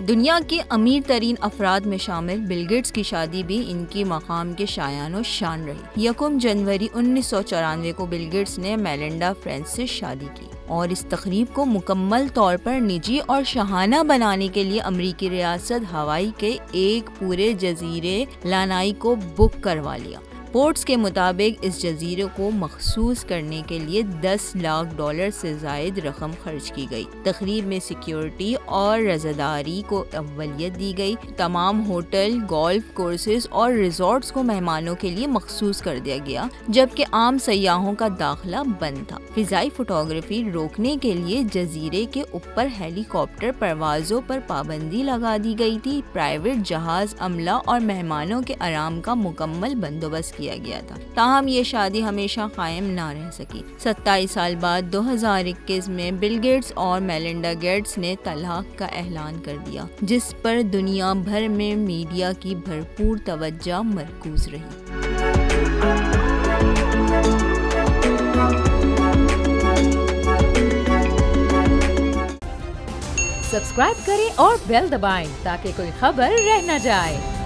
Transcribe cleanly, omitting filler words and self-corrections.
दुनिया के अमीर तरीन अफराद में शामिल बिल गेट्स की शादी भी इनकी मकाम के शायानो शान रही। 1 जनवरी 1994 को बिल गेट्स ने मेलिंडा फ्रेंच से शादी की और इस तकरीब को मुकम्मल तौर पर निजी और शहाना बनाने के लिए अमरीकी रियासत हवाई के एक पूरे जजीरे लानाई को बुक करवा लिया। पोर्ट्स के मुताबिक इस जजीरे को मखसूस करने के लिए $10 लाख से जायद रकम खर्च की गई। तकरीब में सिक्योरिटी और रज़ादारी को अव्वलियत दी गई। तमाम होटल, गोल्फ कोर्सेज और रिजॉर्ट्स को मेहमानों के लिए मखसूस कर दिया गया, जबकि आम सयाहों का दाखिला बंद था। फिजाई फोटोग्राफी रोकने के लिए जजीरे के ऊपर हेलीकॉप्टर परवाजों पर पाबंदी लगा दी गई थी। प्राइवेट जहाज, अमला और मेहमानों के आराम का मुकम्मल बंदोबस्त किया गया था। ताहम ये शादी हमेशा कायम ना रह सकी। 27 साल बाद 2021 में बिल गेट्स और मेलिंडा गेट्स ने तलाक का ऐलान कर दिया, जिस पर दुनिया भर में मीडिया की भरपूर तवज्जो मरकूज रही। सब्सक्राइब करें और बेल दबाएं ताकि कोई खबर रह न जाए।